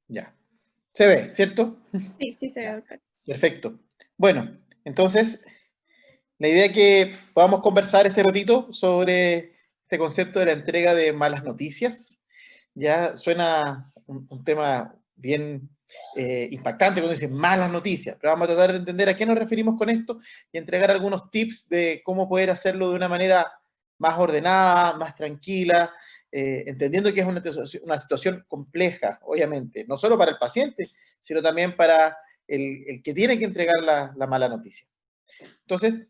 Ya. Se ve, ¿cierto? Sí, sí se ve Ya. acá. Perfecto. Bueno, entonces, la idea es que podamos conversar este ratito sobre este concepto de la entrega de malas noticias. Ya suena un tema bien impactante cuando dice malas noticias, pero vamos a tratar de entender a qué nos referimos con esto y entregar algunos tips de cómo poder hacerlo de una manera más ordenada, más tranquila, entendiendo que es una situación compleja, obviamente, no solo para el paciente, sino también para el que tiene que entregar la mala noticia. Entonces,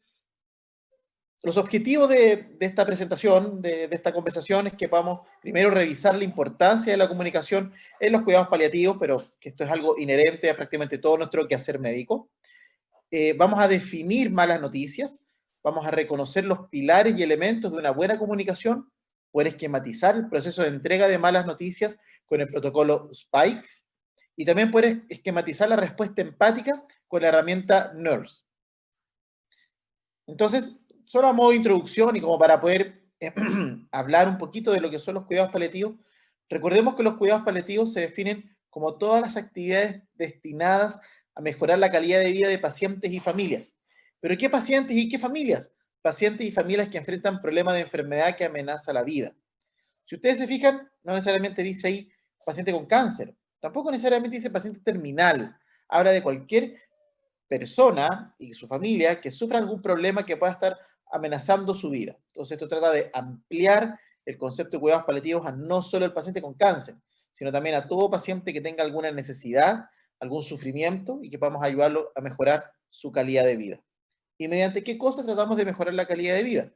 los objetivos de esta presentación, de esta conversación, es que podamos primero revisar la importancia de la comunicación en los cuidados paliativos, pero que esto es algo inherente a prácticamente todo nuestro quehacer médico. Vamos a definir malas noticias, vamos a reconocer los pilares y elementos de una buena comunicación, poder esquematizar el proceso de entrega de malas noticias con el protocolo SPIKE y también poder esquematizar la respuesta empática con la herramienta NURSE. Entonces, solo a modo de introducción y como para poder hablar un poquito de lo que son los cuidados paliativos, recordemos que los cuidados paliativos se definen como todas las actividades destinadas a mejorar la calidad de vida de pacientes y familias. ¿Pero qué pacientes y qué familias? Pacientes y familias que enfrentan problemas de enfermedad que amenaza la vida. Si ustedes se fijan, no necesariamente dice ahí paciente con cáncer, tampoco necesariamente dice paciente terminal. Habla de cualquier persona y su familia que sufra algún problema que pueda estar amenazando su vida. Entonces, esto trata de ampliar el concepto de cuidados paliativos a no solo el paciente con cáncer, sino también a todo paciente que tenga alguna necesidad, algún sufrimiento y que podamos ayudarlo a mejorar su calidad de vida. ¿Y mediante qué cosas tratamos de mejorar la calidad de vida?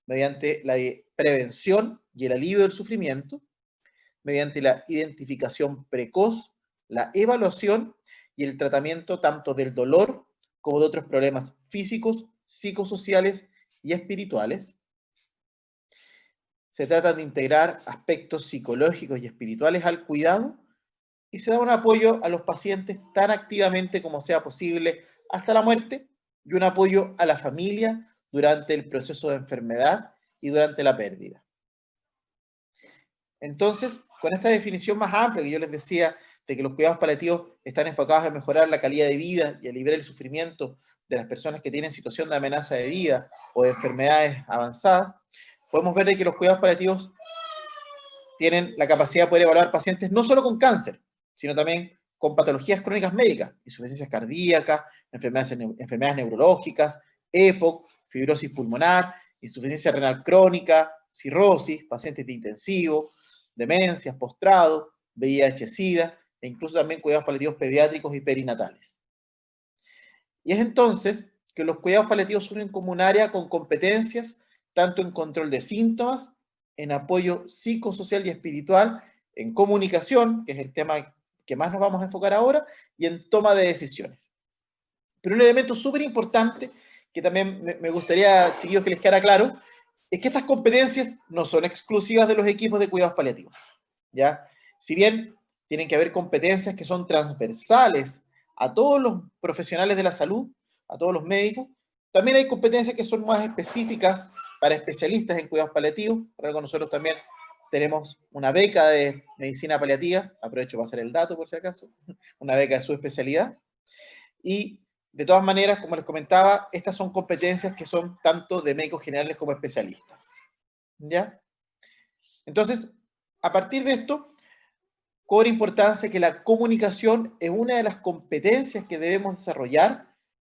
Mediante la prevención y el alivio del sufrimiento, mediante la identificación precoz, la evaluación y el tratamiento tanto del dolor como de otros problemas físicos, psicosociales y espirituales. Se trata de integrar aspectos psicológicos y espirituales al cuidado y se da un apoyo a los pacientes tan activamente como sea posible hasta la muerte y un apoyo a la familia durante el proceso de enfermedad y durante la pérdida. Entonces, con esta definición más amplia que yo les decía de que los cuidados paliativos están enfocados en mejorar la calidad de vida y aliviar el sufrimiento de las personas que tienen situación de amenaza de vida o de enfermedades avanzadas, podemos ver de que los cuidados paliativos tienen la capacidad de poder evaluar pacientes no solo con cáncer, sino también con patologías crónicas médicas, insuficiencias cardíacas, enfermedades neurológicas, EPOC, fibrosis pulmonar, insuficiencia renal crónica, cirrosis, pacientes de intensivo, demencias, postrado, VIH-Sida, e incluso también cuidados paliativos pediátricos y perinatales. Y es entonces que los cuidados paliativos surgen como un área con competencias tanto en control de síntomas, en apoyo psicosocial y espiritual, en comunicación, que es el tema que más nos vamos a enfocar ahora, y en toma de decisiones. Pero un elemento súper importante que también me gustaría, chiquillos, que les quedara claro, es que estas competencias no son exclusivas de los equipos de cuidados paliativos. ¿Ya? Si bien tienen que haber competencias que son transversales a todos los profesionales de la salud, a todos los médicos, también hay competencias que son más específicas para especialistas en cuidados paliativos. Por algo nosotros también tenemos una beca de medicina paliativa, aprovecho para hacer el dato por si acaso, una beca de su especialidad. Y de todas maneras, como les comentaba, estas son competencias que son tanto de médicos generales como especialistas. ¿Ya? Entonces, a partir de esto, cobra importancia que la comunicación es una de las competencias que debemos desarrollar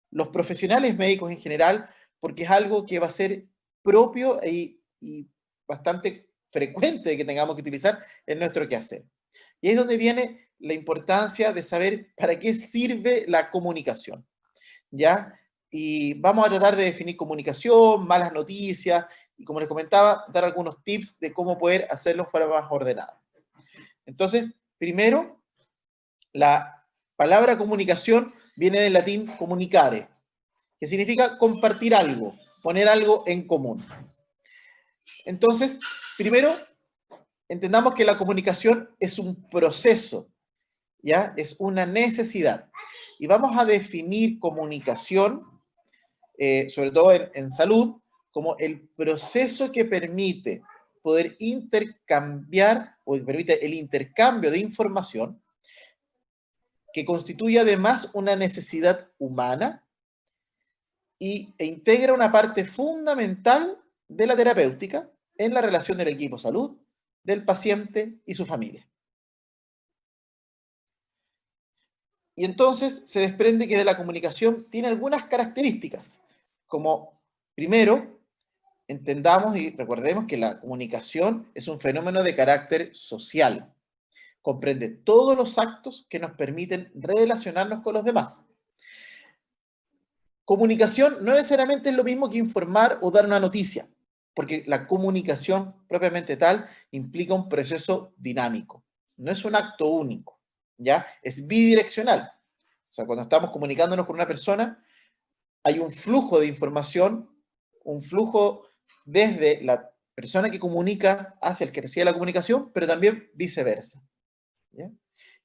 los profesionales médicos en general, porque es algo que va a ser propio y bastante frecuente de que tengamos que utilizar en nuestro quehacer. Y ahí es donde viene la importancia de saber para qué sirve la comunicación, ¿ya? Y vamos a tratar de definir comunicación, malas noticias, y como les comentaba, dar algunos tips de cómo poder hacerlo de forma más ordenada. Entonces, primero, la palabra comunicación viene del latín comunicare, que significa compartir algo, poner algo en común. Entonces, primero, entendamos que la comunicación es un proceso, ¿ya? Es una necesidad. Y vamos a definir comunicación, sobre todo en salud, como el proceso que permite poder intercambiar o que permite el intercambio de información que constituye además una necesidad humana e integra una parte fundamental de la terapéutica en la relación del equipo salud, del paciente y su familia. Y entonces se desprende que de la comunicación tiene algunas características, como primero, entendamos y recordemos que la comunicación es un fenómeno de carácter social. Comprende todos los actos que nos permiten relacionarnos con los demás. Comunicación no necesariamente es lo mismo que informar o dar una noticia, porque la comunicación propiamente tal implica un proceso dinámico, no es un acto único, ¿ya? Es bidireccional. O sea, cuando estamos comunicándonos con una persona, hay un flujo de información, un flujo desde la persona que comunica hacia el que recibe la comunicación, pero también viceversa, ¿ya?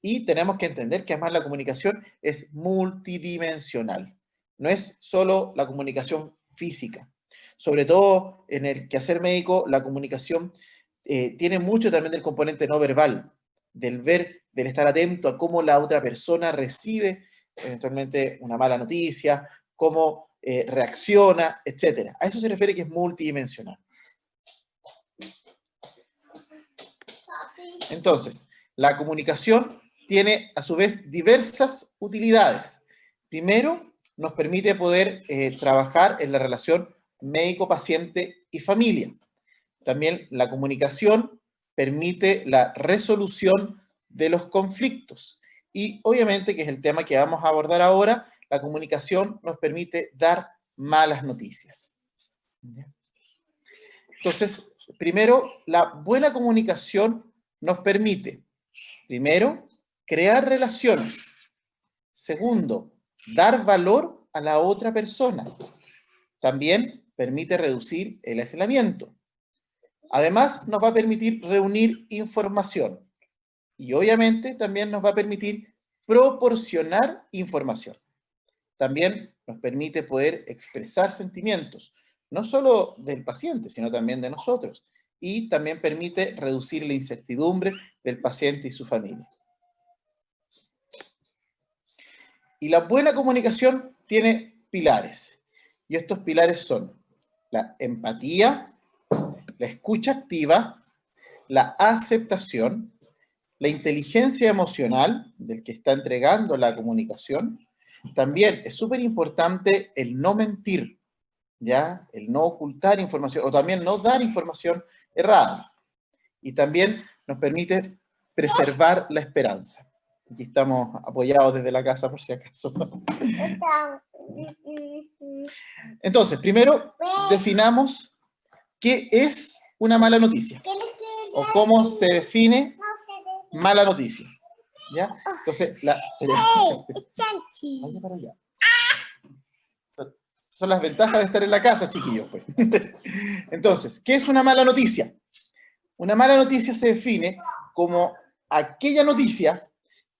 Y tenemos que entender que además la comunicación es multidimensional. No es solo la comunicación física. Sobre todo en el quehacer médico, la comunicación tiene mucho también del componente no verbal, del ver, del estar atento a cómo la otra persona recibe eventualmente una mala noticia, cómo reacciona, etc. A eso se refiere que es multidimensional. Entonces, la comunicación tiene a su vez diversas utilidades. Primero, nos permite poder trabajar en la relación médico-paciente y familia. También la comunicación permite la resolución de los conflictos. Y obviamente, que es el tema que vamos a abordar ahora, la comunicación nos permite dar malas noticias. Entonces, primero, la buena comunicación nos permite, primero, crear relaciones. Segundo, dar valor a la otra persona. También permite reducir el aislamiento. Además, nos va a permitir reunir información. Y obviamente también nos va a permitir proporcionar información. También nos permite poder expresar sentimientos, no solo del paciente, sino también de nosotros. Y también permite reducir la incertidumbre del paciente y su familia. Y la buena comunicación tiene pilares. Y estos pilares son la empatía, la escucha activa, la aceptación, la inteligencia emocional del que está entregando la comunicación. También es súper importante el no mentir, ¿ya? El no ocultar información o también no dar información errada. Y también nos permite preservar la esperanza. Aquí estamos apoyados desde la casa por si acaso. Entonces, primero definamos qué es una mala noticia o cómo se define mala noticia. ¿Ya? Entonces, vaya para allá. Son las ventajas de estar en la casa, chiquillos. Pues. Entonces, ¿qué es una mala noticia? Una mala noticia se define como aquella noticia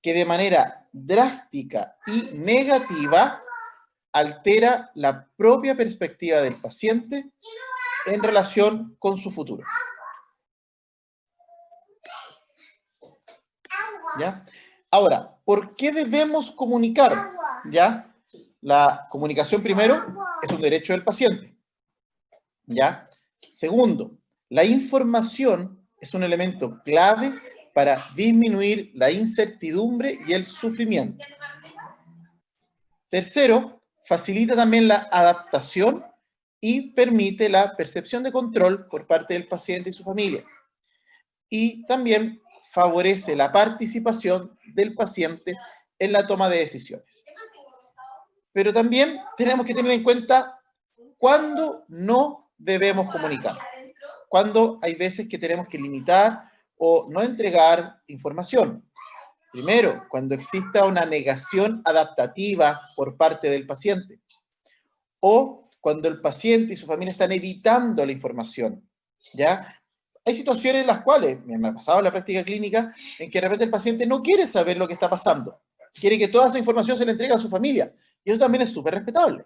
que de manera drástica y negativa altera la propia perspectiva del paciente en relación con su futuro. ¿Ya? Ahora, ¿por qué debemos comunicar? ¿Ya? La comunicación, primero, es un derecho del paciente. ¿Ya? Segundo, la información es un elemento clave para disminuir la incertidumbre y el sufrimiento. Tercero, facilita también la adaptación y permite la percepción de control por parte del paciente y su familia. Y también favorece la participación del paciente en la toma de decisiones. Pero también tenemos que tener en cuenta cuándo no debemos comunicar, cuándo hay veces que tenemos que limitar o no entregar información. Primero, cuando exista una negación adaptativa por parte del paciente o cuando el paciente y su familia están evitando la información, ¿ya? Hay situaciones en las cuales, me ha pasado en la práctica clínica, en que de repente el paciente no quiere saber lo que está pasando, quiere que toda esa información se le entregue a su familia, y eso también es súper respetable.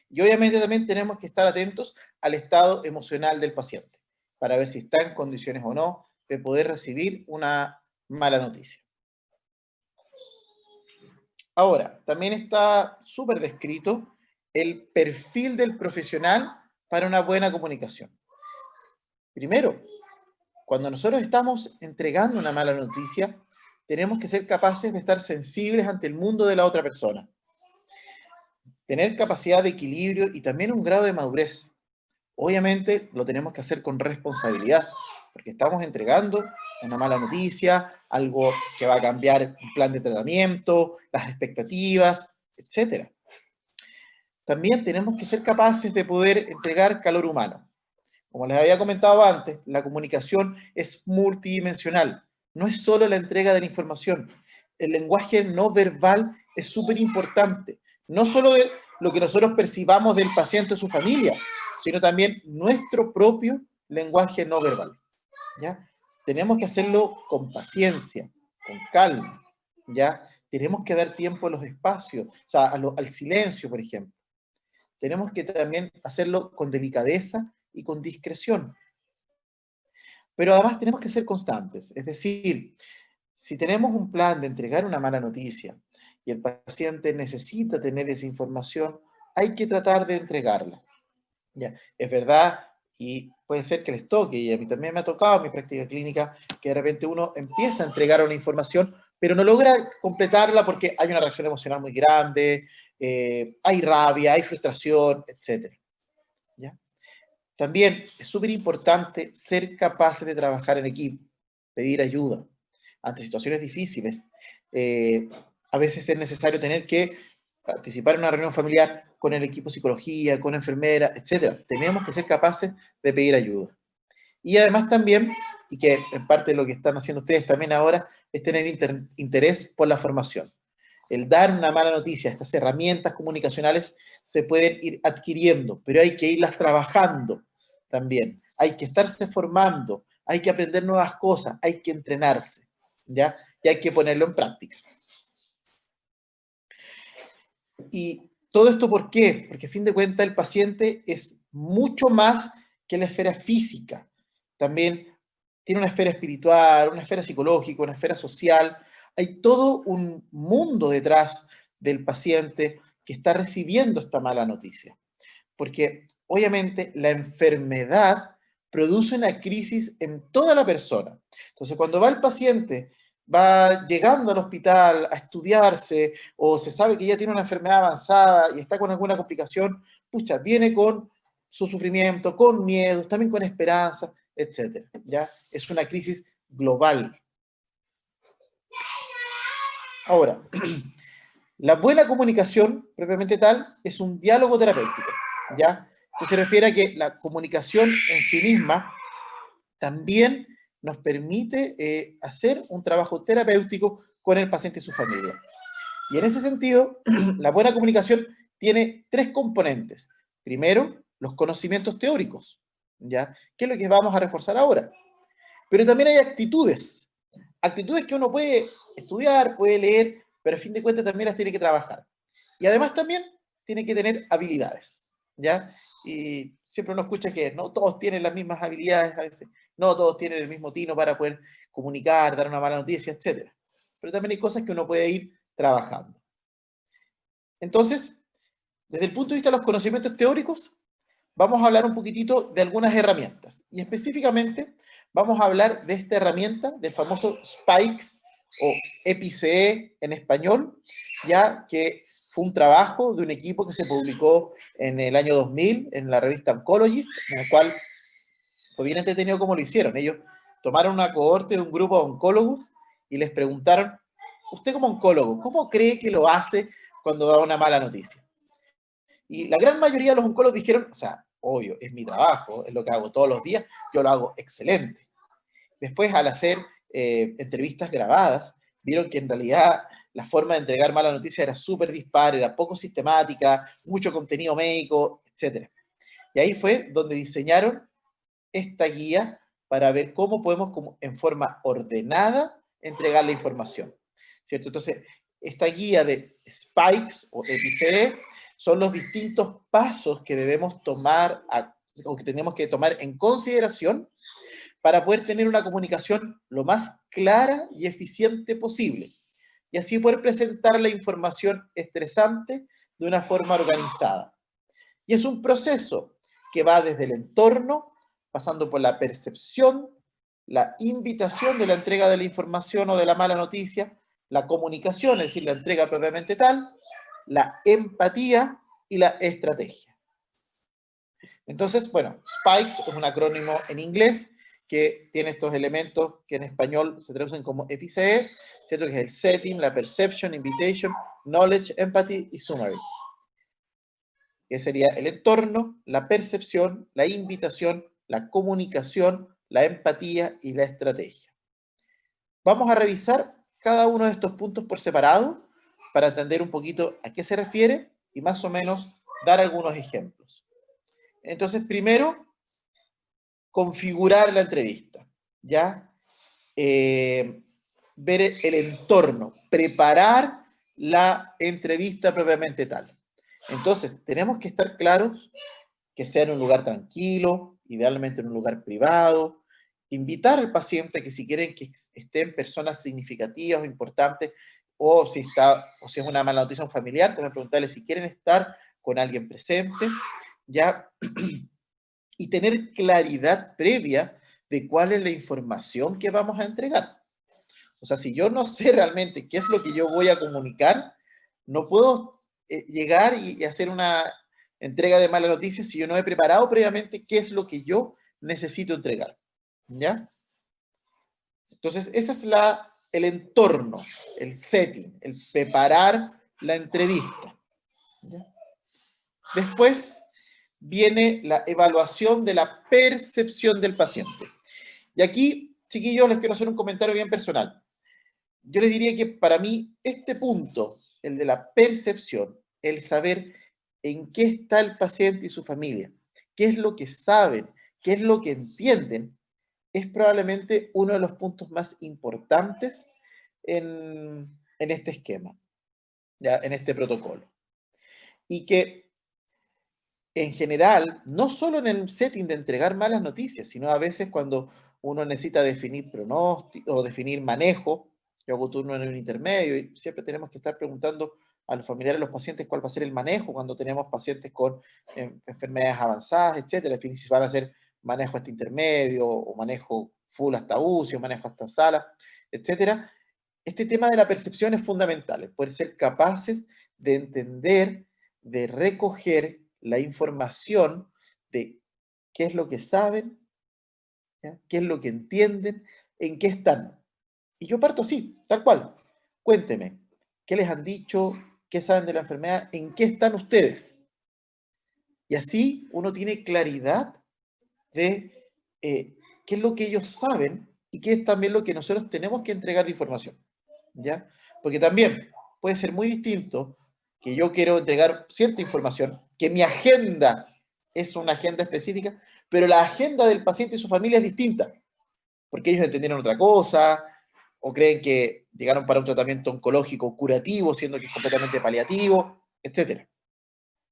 Y obviamente también tenemos que estar atentos al estado emocional del paciente, para ver si está en condiciones o no de poder recibir una mala noticia. Ahora, también está súper descrito el perfil del profesional para una buena comunicación. Primero, cuando nosotros estamos entregando una mala noticia, tenemos que ser capaces de estar sensibles ante el mundo de la otra persona, tener capacidad de equilibrio y también un grado de madurez. Obviamente lo tenemos que hacer con responsabilidad, porque estamos entregando una mala noticia, algo que va a cambiar un plan de tratamiento, las expectativas, etcétera. También tenemos que ser capaces de poder entregar calor humano. Como les había comentado antes, la comunicación es multidimensional. No es solo la entrega de la información. El lenguaje no verbal es súper importante. No solo de lo que nosotros percibamos del paciente o su familia, sino también nuestro propio lenguaje no verbal. ¿Ya? Tenemos que hacerlo con paciencia, con calma. ¿Ya? Tenemos que dar tiempo a los espacios, o sea, al silencio, por ejemplo. Tenemos que también hacerlo con delicadeza y con discreción. Pero además tenemos que ser constantes, es decir, si tenemos un plan de entregar una mala noticia y el paciente necesita tener esa información, hay que tratar de entregarla. Ya, es verdad, y puede ser que les toque, y a mí también me ha tocado en mi práctica clínica, que de repente uno empieza a entregar una información, pero no logra completarla porque hay una reacción emocional muy grande, hay rabia, hay frustración, etc. ¿Ya? También es súper importante ser capaces de trabajar en equipo, pedir ayuda ante situaciones difíciles. Eh, a veces es necesario tener que participar en una reunión familiar con el equipo de psicología, con enfermera, etcétera. Tenemos que ser capaces de pedir ayuda. Y además también, y que en parte de lo que están haciendo ustedes también ahora, es tener interés por la formación. El dar una mala noticia, estas herramientas comunicacionales se pueden ir adquiriendo, pero hay que irlas trabajando también. Hay que estarse formando, hay que aprender nuevas cosas, hay que entrenarse, ¿ya? Y hay que ponerlo en práctica. Y todo esto, ¿por qué? Porque a fin de cuentas el paciente es mucho más que la esfera física. También tiene una esfera espiritual, una esfera psicológica, una esfera social. Hay todo un mundo detrás del paciente que está recibiendo esta mala noticia. Porque obviamente la enfermedad produce una crisis en toda la persona. Entonces, cuando va el paciente, va llegando al hospital a estudiarse o se sabe que ya tiene una enfermedad avanzada y está con alguna complicación, pucha, viene con su sufrimiento, con miedos, también con esperanza, etcétera. ¿Ya? Es una crisis global. Ahora, la buena comunicación, propiamente tal, es un diálogo terapéutico, ¿ya? Esto se refiere a que la comunicación en sí misma también nos permite hacer un trabajo terapéutico con el paciente y su familia. Y en ese sentido, la buena comunicación tiene tres componentes. Primero, los conocimientos teóricos, ¿ya? ¿Qué es lo que vamos a reforzar ahora? Pero también hay actitudes. Actitudes que uno puede estudiar, puede leer, pero a fin de cuentas también las tiene que trabajar. Y además también tiene que tener habilidades, ¿ya? Y siempre uno escucha que no todos tienen las mismas habilidades a veces, no todos tienen el mismo tino para poder comunicar, dar una mala noticia, etc. Pero también hay cosas que uno puede ir trabajando. Entonces, desde el punto de vista de los conocimientos teóricos, vamos a hablar un poquitito de algunas herramientas. Y específicamente vamos a hablar de esta herramienta, del famoso SPIKES o EPICE en español, ya que fue un trabajo de un equipo que se publicó en el año 2000 en la revista Oncologist, en el cual fue bien entretenido cómo lo hicieron. Ellos tomaron una cohorte de un grupo de oncólogos y les preguntaron, usted como oncólogo, ¿cómo cree que lo hace cuando da una mala noticia? Y la gran mayoría de los oncólogos dijeron, o sea, obvio, es mi trabajo, es lo que hago todos los días, yo lo hago excelente. Después, al hacer entrevistas grabadas, vieron que en realidad la forma de entregar mala noticia era súper dispar, era poco sistemática, mucho contenido médico, etc. Y ahí fue donde diseñaron esta guía para ver cómo podemos, como en forma ordenada, entregar la información, ¿cierto? Entonces, esta guía de Spikes o EPICE son los distintos pasos que debemos tomar o que tenemos que tomar en consideración para poder tener una comunicación lo más clara y eficiente posible. y así poder presentar la información estresante de una forma organizada. Y es un proceso que va desde el entorno, pasando por la percepción, la invitación de la entrega de la información o de la mala noticia, la comunicación, es decir, la entrega propiamente tal, la empatía y la estrategia. Entonces, bueno, SPIKES es un acrónimo en inglés que tiene estos elementos que en español se traducen como EPICE, ¿cierto? Que es el setting, la perception, invitation, knowledge, empathy y summary. Que sería el entorno, la percepción, la invitación, la comunicación, la empatía y la estrategia. Vamos a revisar cada uno de estos puntos por separado para entender un poquito a qué se refiere y más o menos dar algunos ejemplos. Entonces, primero, configurar la entrevista, ¿ya? Ver el entorno, preparar la entrevista propiamente tal. Entonces, tenemos que estar claros que sea en un lugar tranquilo, idealmente en un lugar privado, invitar al paciente que si quieren que estén personas significativas o importantes, o si es una mala noticia familiar, también preguntarle si quieren estar con alguien presente, ya, y tener claridad previa de cuál es la información que vamos a entregar. O sea, si yo no sé realmente qué es lo que yo voy a comunicar, no puedo llegar y hacer una entrega de malas noticias si yo no he preparado previamente qué es lo que yo necesito entregar. ¿Ya? Entonces, ese es el entorno, el setting, el preparar la entrevista. ¿Ya? Después viene la evaluación de la percepción del paciente. Y aquí, chiquillos, les quiero hacer un comentario bien personal. Yo les diría que para mí este punto, el de la percepción, el saber en qué está el paciente y su familia, qué es lo que saben, qué es lo que entienden, es probablemente uno de los puntos más importantes en este esquema, ¿ya? En este protocolo. Y que en general, no solo en el setting de entregar malas noticias, sino a veces cuando uno necesita definir pronóstico o definir manejo. Yo hago turno en un intermedio y siempre tenemos que estar preguntando a los familiares de los pacientes cuál va a ser el manejo cuando tenemos pacientes con enfermedades avanzadas, etcétera. En fin, si van a hacer manejo hasta intermedio o manejo full hasta UCI o manejo hasta sala, etcétera. Este tema de la percepción es fundamental, es poder ser capaces de entender, de recoger la información de qué es lo que saben, ¿ya? Qué es lo que entienden, en qué están. Y yo parto así, tal cual. Cuénteme, ¿qué les han dicho? ¿Qué saben de la enfermedad? ¿En qué están ustedes? Y así uno tiene claridad de qué es lo que ellos saben y qué es también lo que nosotros tenemos que entregar de información. ¿Ya? Porque también puede ser muy distinto que yo quiero entregar cierta información, que mi agenda es una agenda específica, pero la agenda del paciente y su familia es distinta, porque ellos entendieron otra cosa, o creen que llegaron para un tratamiento oncológico curativo, siendo que es completamente paliativo, etc.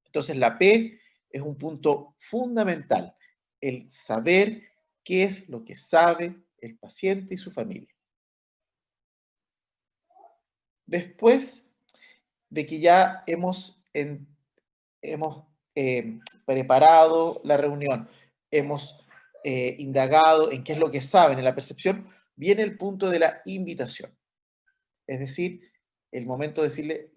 Entonces la P es un punto fundamental, el saber qué es lo que sabe el paciente y su familia. Después de que ya hemos preparado la reunión, hemos indagado en qué es lo que saben en la percepción, viene el punto de la invitación. Es decir, el momento de decirle,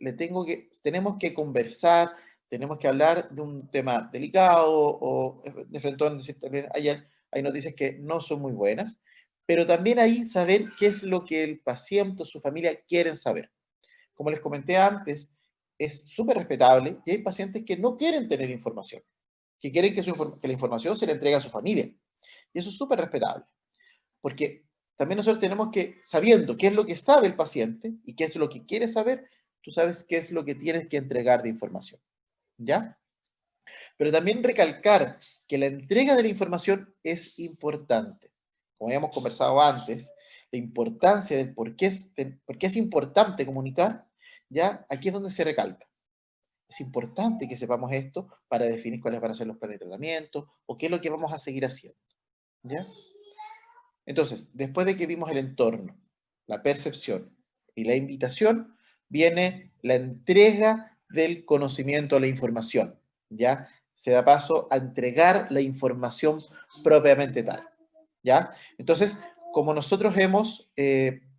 tenemos que conversar, tenemos que hablar de un tema delicado o de frente a decir, también hay noticias que no son muy buenas, pero también ahí saber qué es lo que el paciente o su familia quieren saber. Como les comenté antes, es súper respetable y hay pacientes que no quieren tener información, que quieren que la información se le entregue a su familia. Y eso es súper respetable, porque también nosotros tenemos que, sabiendo qué es lo que sabe el paciente y qué es lo que quiere saber, tú sabes qué es lo que tienes que entregar de información. ¿Ya? Pero también recalcar que la entrega de la información es importante. Como habíamos conversado antes, la importancia del por qué es importante comunicar, ¿ya? Aquí es donde se recalca. Es importante que sepamos esto para definir cuáles van a ser los planes de tratamiento o qué es lo que vamos a seguir haciendo, ¿ya? Entonces, después de que vimos el entorno, la percepción y la invitación, viene la entrega del conocimiento a la información, ¿ya? Se da paso a entregar la información propiamente tal, ¿ya? Entonces, como nosotros hemos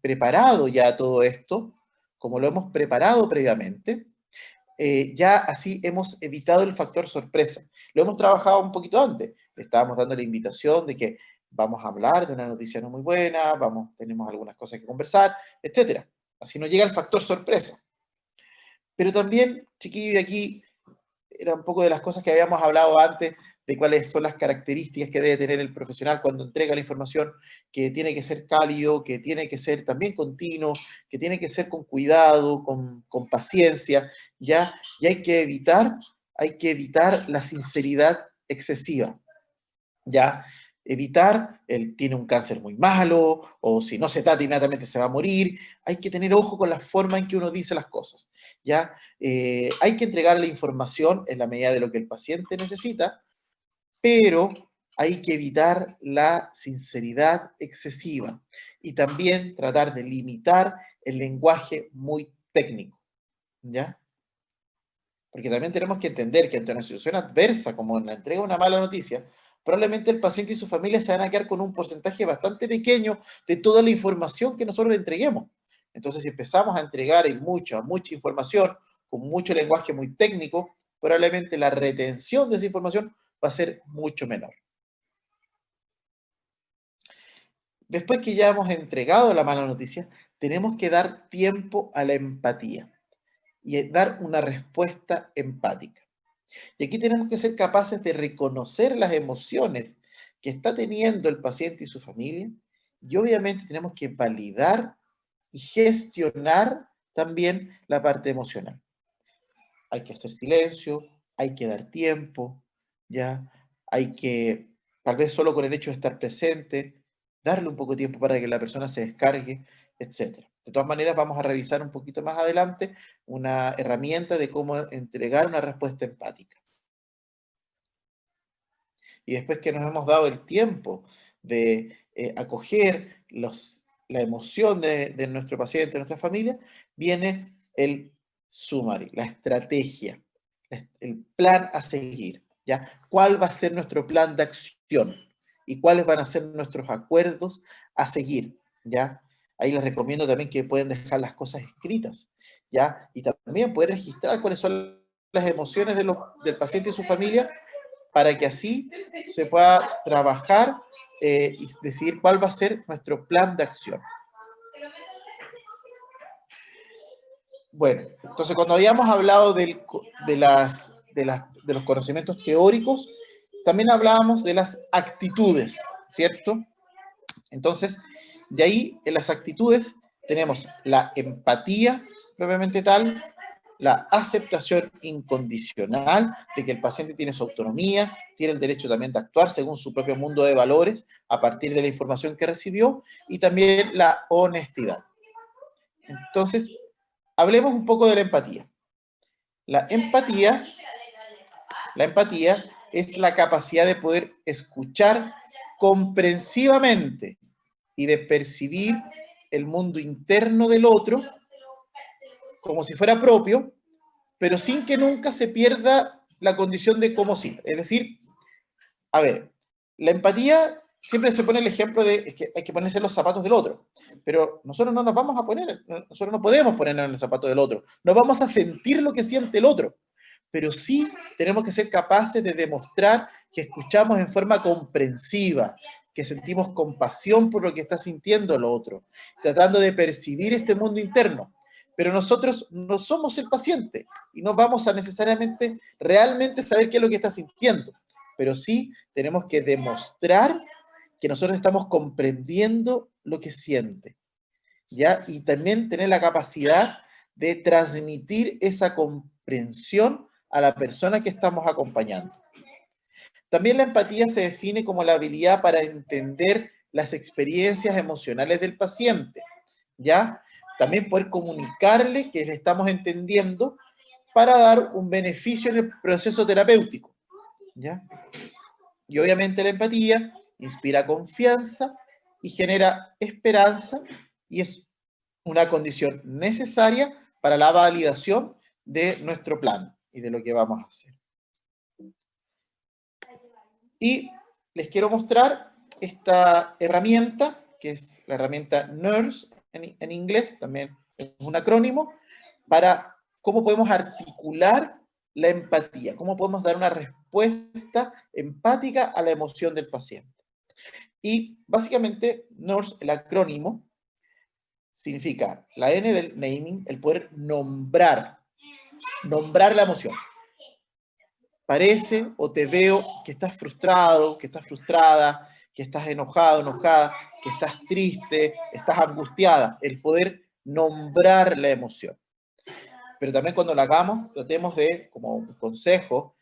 preparado ya todo esto, como lo hemos preparado previamente, ya así hemos evitado el factor sorpresa. Lo hemos trabajado un poquito antes. Le estábamos dando la invitación de que vamos a hablar de una noticia no muy buena, tenemos algunas cosas que conversar, etcétera. Así no llega el factor sorpresa. Pero también, chiquillo, y aquí era un poco de las cosas que habíamos hablado antes, de cuáles son las características que debe tener el profesional cuando entrega la información, que tiene que ser cálido, que tiene que ser también continuo, que tiene que ser con cuidado, con paciencia, ¿ya? Y hay que evitar la sinceridad excesiva, ¿ya? Evitar el tiene un cáncer muy malo, o si no se trata inmediatamente se va a morir. Hay que tener ojo con la forma en que uno dice las cosas, ¿ya? Hay que entregar la información en la medida de lo que el paciente necesita, pero hay que evitar la sinceridad excesiva y también tratar de limitar el lenguaje muy técnico, ¿ya? Porque también tenemos que entender que ante una situación adversa, como en la entrega de una mala noticia, probablemente el paciente y su familia se van a quedar con un porcentaje bastante pequeño de toda la información que nosotros le entreguemos. Entonces, si empezamos a entregar mucha información, con mucho lenguaje muy técnico, probablemente la retención de esa información va a ser mucho menor. Después que ya hemos entregado la mala noticia, tenemos que dar tiempo a la empatía y dar una respuesta empática. Y aquí tenemos que ser capaces de reconocer las emociones que está teniendo el paciente y su familia, y obviamente tenemos que validar y gestionar también la parte emocional. Hay que hacer silencio, hay que dar tiempo, ¿ya? Hay que, tal vez solo con el hecho de estar presente, darle un poco de tiempo para que la persona se descargue, etcétera. De todas maneras, vamos a revisar un poquito más adelante una herramienta de cómo entregar una respuesta empática. Y después que nos hemos dado el tiempo de acoger la emoción de nuestro paciente, de nuestra familia, viene el summary, la estrategia, el plan a seguir, ¿ya? ¿Cuál va a ser nuestro plan de acción? ¿Y cuáles van a ser nuestros acuerdos a seguir? ¿Ya? Ahí les recomiendo también que pueden dejar las cosas escritas, ¿ya? Y también poder registrar cuáles son las emociones del paciente y su familia para que así se pueda trabajar y decidir cuál va a ser nuestro plan de acción. Bueno, entonces cuando habíamos hablado de los conocimientos teóricos, también hablábamos de las actitudes, ¿cierto? Entonces, de ahí en las actitudes tenemos la empatía propiamente tal, la aceptación incondicional de que el paciente tiene su autonomía, tiene el derecho también de actuar según su propio mundo de valores a partir de la información que recibió, y también la honestidad. Entonces, hablemos un poco de la empatía. La empatía, la empatía es la capacidad de poder escuchar comprensivamente y de percibir el mundo interno del otro como si fuera propio, pero sin que nunca se pierda la condición de como si. Es decir, a ver, la empatía siempre se pone el ejemplo de que hay que ponerse en los zapatos del otro, pero nosotros no nos vamos a poner, nosotros no podemos ponernos en el zapato del otro, no vamos a sentir lo que siente el otro, pero sí tenemos que ser capaces de demostrar que escuchamos en forma comprensiva, que sentimos compasión por lo que está sintiendo el otro, tratando de percibir este mundo interno. Pero nosotros no somos el paciente y no vamos a necesariamente realmente saber qué es lo que está sintiendo, pero sí tenemos que demostrar que nosotros estamos comprendiendo lo que siente, ¿ya? Y también tener la capacidad de transmitir esa comprensión a la persona que estamos acompañando. También la empatía se define como la habilidad para entender las experiencias emocionales del paciente, ¿ya? También poder comunicarle que le estamos entendiendo para dar un beneficio en el proceso terapéutico, ¿ya? Y obviamente la empatía inspira confianza y genera esperanza y es una condición necesaria para la validación de nuestro plan y de lo que vamos a hacer. Y les quiero mostrar esta herramienta, que es la herramienta NURSE en inglés, también es un acrónimo, para cómo podemos articular la empatía, cómo podemos dar una respuesta empática a la emoción del paciente. Y básicamente, NURSE, el acrónimo, significa la N del naming, el poder nombrar la emoción. Parece o te veo que estás frustrado, que estás frustrada, que estás enojado, enojada, que estás triste, estás angustiada. El poder nombrar la emoción. Pero también cuando la hagamos, tratemos de, como un consejo,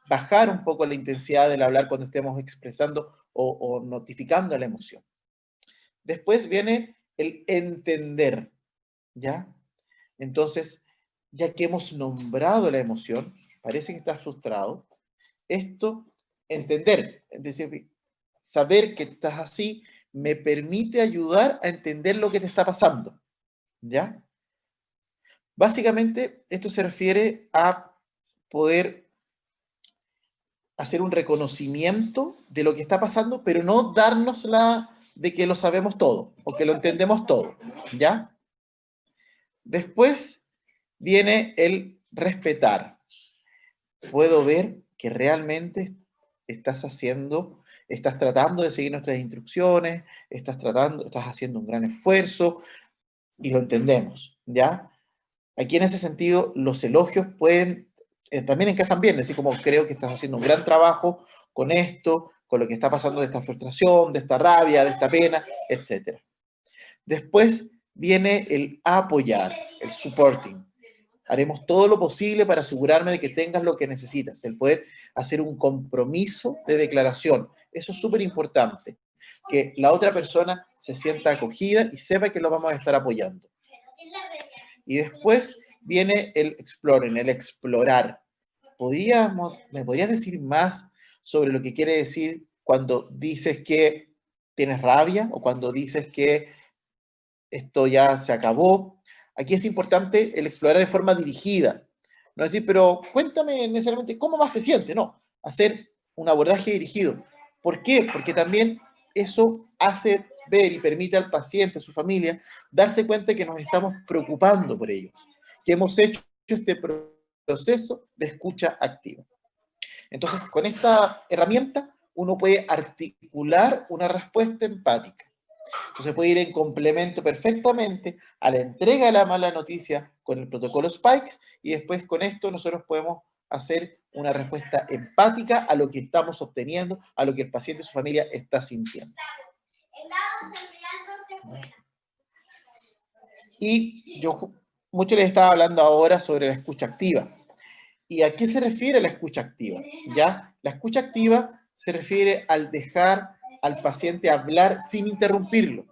bajar un poco la intensidad del hablar cuando estemos expresando o notificando la emoción. Después viene el entender, ¿ya? Entonces, ya que hemos nombrado la emoción, parece que estás frustrado, esto, entender, es decir, saber que estás así, me permite ayudar a entender lo que te está pasando, ¿ya? Básicamente, esto se refiere a poder hacer un reconocimiento de lo que está pasando, pero no dárnosla de que lo sabemos todo o que lo entendemos todo, ¿ya? Después viene el respetar. Puedo ver que realmente estás tratando de seguir nuestras instrucciones, estás haciendo un gran esfuerzo y lo entendemos, ¿ya? Aquí en ese sentido, los elogios también encajan bien, así como creo que estás haciendo un gran trabajo con esto, con lo que está pasando de esta frustración, de esta rabia, de esta pena, etc. Después viene el apoyar, el supporting. Haremos todo lo posible para asegurarme de que tengas lo que necesitas, el poder hacer un compromiso de declaración. Eso es súper importante, que la otra persona se sienta acogida y sepa que lo vamos a estar apoyando. Y después viene el exploring, el explorar. ¿Me podrías decir más sobre lo que quiere decir cuando dices que tienes rabia o cuando dices que esto ya se acabó? Aquí es importante el explorar de forma dirigida. No decir, pero cuéntame necesariamente cómo más te sientes. No, hacer un abordaje dirigido. ¿Por qué? Porque también eso hace ver y permite al paciente, a su familia, darse cuenta que nos estamos preocupando por ellos, que hemos hecho este proceso de escucha activa. Entonces, con esta herramienta, uno puede articular una respuesta empática. Entonces puede ir en complemento perfectamente a la entrega de la mala noticia con el protocolo Spikes y después con esto nosotros podemos hacer una respuesta empática a lo que estamos obteniendo, a lo que el paciente y su familia está sintiendo. Y yo mucho les estaba hablando ahora sobre la escucha activa. ¿Y a qué se refiere la escucha activa? ¿Ya? La escucha activa se refiere al dejar al paciente hablar sin interrumpirlo,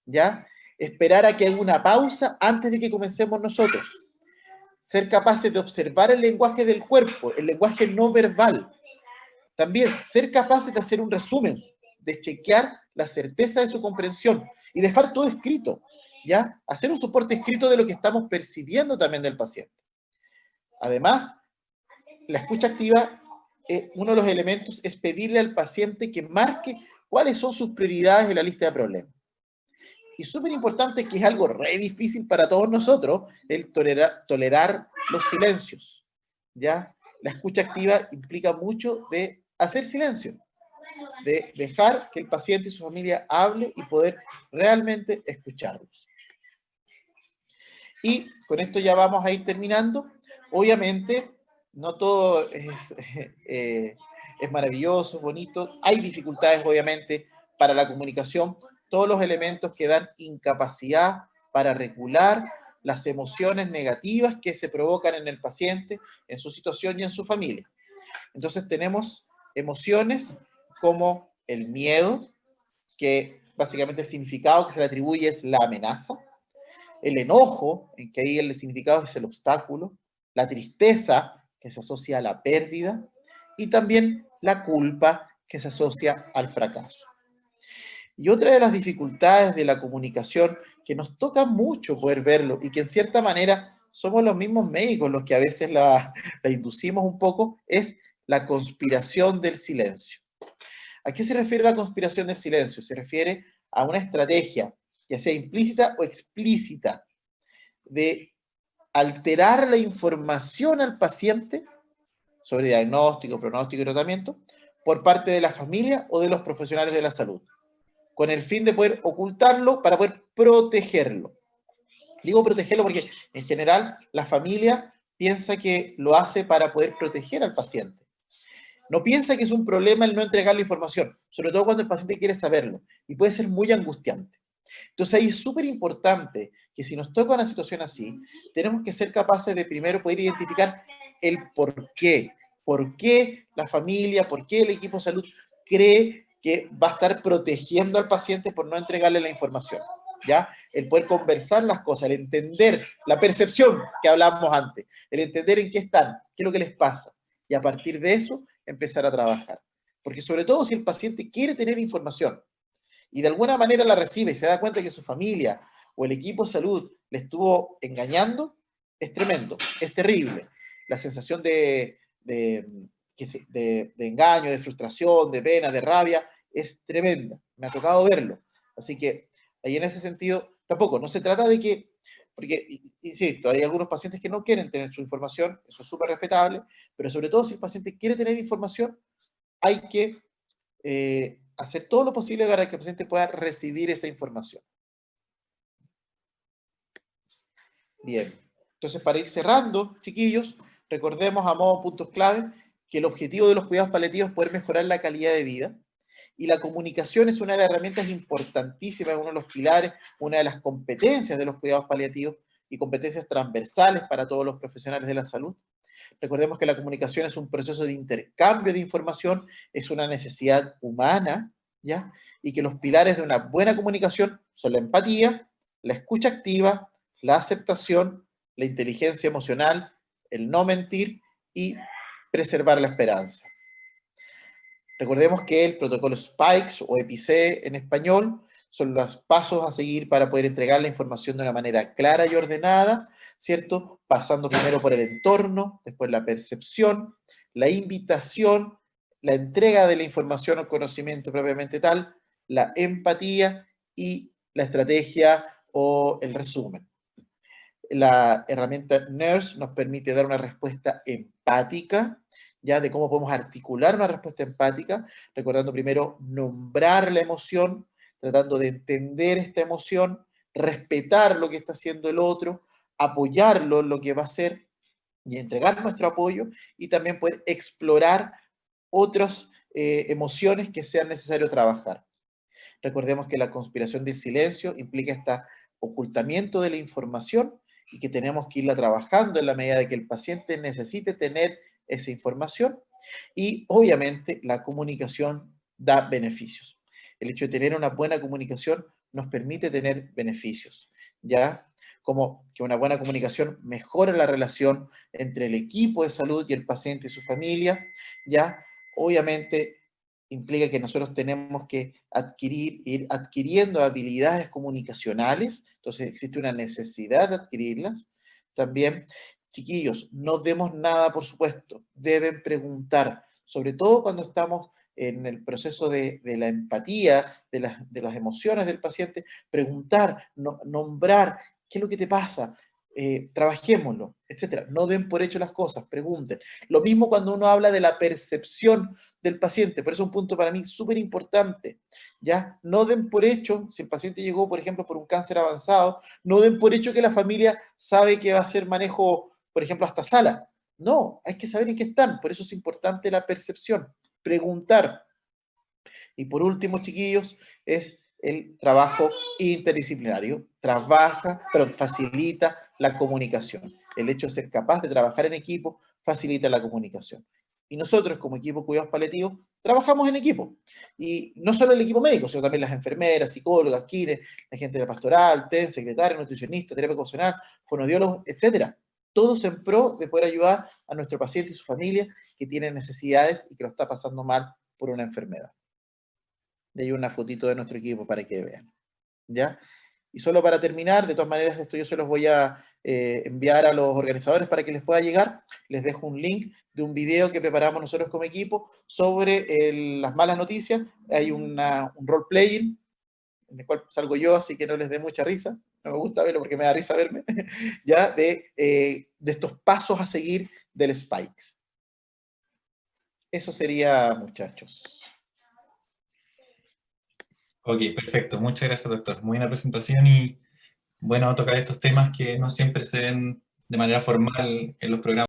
¿ya? Esperar a que haga una pausa antes de que comencemos nosotros. Ser capaces de observar el lenguaje del cuerpo, el lenguaje no verbal. También ser capaces de hacer un resumen, de chequear la certeza de su comprensión y dejar todo escrito, ¿ya? Hacer un soporte escrito de lo que estamos percibiendo también del paciente. Además, la escucha activa, uno de los elementos es pedirle al paciente que marque cuáles son sus prioridades en la lista de problemas. Y súper importante, que es algo re difícil para todos nosotros, el tolerar los silencios, ¿ya? La escucha activa implica mucho de hacer silencio, de dejar que el paciente y su familia hable y poder realmente escucharlos. Y con esto ya vamos a ir terminando. Obviamente, no todo es maravilloso, bonito. Hay dificultades, obviamente, para la comunicación. Todos los elementos que dan incapacidad para regular las emociones negativas que se provocan en el paciente, en su situación y en su familia. Entonces tenemos emociones como el miedo, que básicamente el significado que se le atribuye es la amenaza, el enojo, en que ahí el significado es el obstáculo, la tristeza, que se asocia a la pérdida, y también la culpa, que se asocia al fracaso. Y otra de las dificultades de la comunicación, que nos toca mucho poder verlo, y que en cierta manera somos los mismos médicos los que a veces la inducimos un poco, es la conspiración del silencio. ¿A qué se refiere la conspiración del silencio? Se refiere a una estrategia, ya sea implícita o explícita, de alterar la información al paciente sobre diagnóstico, pronóstico y tratamiento por parte de la familia o de los profesionales de la salud, con el fin de poder ocultarlo para poder protegerlo. Digo protegerlo porque en general la familia piensa que lo hace para poder proteger al paciente. No piensa que es un problema el no entregar la información, sobre todo cuando el paciente quiere saberlo, y puede ser muy angustiante. Entonces ahí es súper importante que si nos toca una situación así, tenemos que ser capaces de primero poder identificar el por qué la familia, por qué el equipo de salud cree que va a estar protegiendo al paciente por no entregarle la información. ¿Ya? El poder conversar las cosas, el entender la percepción que hablábamos antes, el entender en qué están, qué es lo que les pasa, y a partir de eso empezar a trabajar. Porque sobre todo si el paciente quiere tener información, y de alguna manera la recibe y se da cuenta que su familia o el equipo de salud le estuvo engañando, es tremendo, es terrible. La sensación de engaño, de frustración, de pena, de rabia, es tremenda. Me ha tocado verlo. Así que ahí en ese sentido, tampoco, no se trata de que, porque, insisto, hay algunos pacientes que no quieren tener su información, eso es súper respetable, pero sobre todo si el paciente quiere tener información, hay que hacer todo lo posible para que el paciente pueda recibir esa información. Bien, entonces para ir cerrando, chiquillos, recordemos a modo de puntos clave que el objetivo de los cuidados paliativos es poder mejorar la calidad de vida, y la comunicación es una de las herramientas importantísimas, uno de los pilares, una de las competencias de los cuidados paliativos y competencias transversales para todos los profesionales de la salud. Recordemos que la comunicación es un proceso de intercambio de información, es una necesidad humana, ¿ya? Y que los pilares de una buena comunicación son la empatía, la escucha activa, la aceptación, la inteligencia emocional, el no mentir y preservar la esperanza. Recordemos que el protocolo SPIKES o EPIC en español son los pasos a seguir para poder entregar la información de una manera clara y ordenada, ¿cierto? Pasando primero por el entorno, después la percepción, la invitación, la entrega de la información o conocimiento propiamente tal, la empatía y la estrategia o el resumen. La herramienta NERS nos permite dar una respuesta empática, ya de cómo podemos articular una respuesta empática, recordando primero nombrar la emoción, tratando de entender esta emoción, respetar lo que está haciendo el otro, apoyarlo en lo que va a hacer y entregar nuestro apoyo, y también poder explorar otras emociones que sean necesario trabajar. Recordemos que la conspiración del silencio implica este ocultamiento de la información y que tenemos que irla trabajando en la medida de que el paciente necesite tener esa información, y obviamente la comunicación da beneficios. El hecho de tener una buena comunicación nos permite tener beneficios, ¿ya? Como que una buena comunicación mejora la relación entre el equipo de salud y el paciente y su familia, ¿ya? Obviamente implica que nosotros tenemos que ir adquiriendo habilidades comunicacionales, entonces existe una necesidad de adquirirlas. También, chiquillos, no demos nada, por supuesto, deben preguntar, sobre todo cuando estamos en el proceso de la empatía, de las emociones del paciente, preguntar, nombrar, ¿qué es lo que te pasa? Trabajémoslo, etcétera. No den por hecho las cosas, pregunten. Lo mismo cuando uno habla de la percepción del paciente, por eso es un punto para mí súper importante, ¿ya? No den por hecho, si el paciente llegó, por ejemplo, por un cáncer avanzado, no den por hecho que la familia sabe que va a hacer manejo, por ejemplo, hasta sala. No, hay que saber en qué están, por eso es importante la percepción, preguntar. Y por último, chiquillos, es el trabajo interdisciplinario. Facilita la comunicación. El hecho de ser capaz de trabajar en equipo facilita la comunicación. Y nosotros, como equipo de cuidados paliativos, trabajamos en equipo. Y no solo el equipo médico, sino también las enfermeras, psicólogas, quines, la gente de la pastoral, TEN, secretaria, nutricionista, terapia ocupacional, fonodiólogos, etcétera. Todos en pro de poder ayudar a nuestro paciente y su familia que tiene necesidades y que lo está pasando mal por una enfermedad. Y hay una fotito de nuestro equipo para que vean. ¿Ya? Y solo para terminar, de todas maneras, esto yo se los voy a enviar a los organizadores para que les pueda llegar. Les dejo un link de un video que preparamos nosotros como equipo sobre las malas noticias. Hay un role-playing en el cual salgo yo, así que no les dé mucha risa. No me gusta verlo porque me da risa verme. Ya, de estos pasos a seguir del Spikes. Eso sería, muchachos. Ok, perfecto. Muchas gracias, doctor. Muy buena presentación y bueno tocar estos temas que no siempre se ven de manera formal en los programas.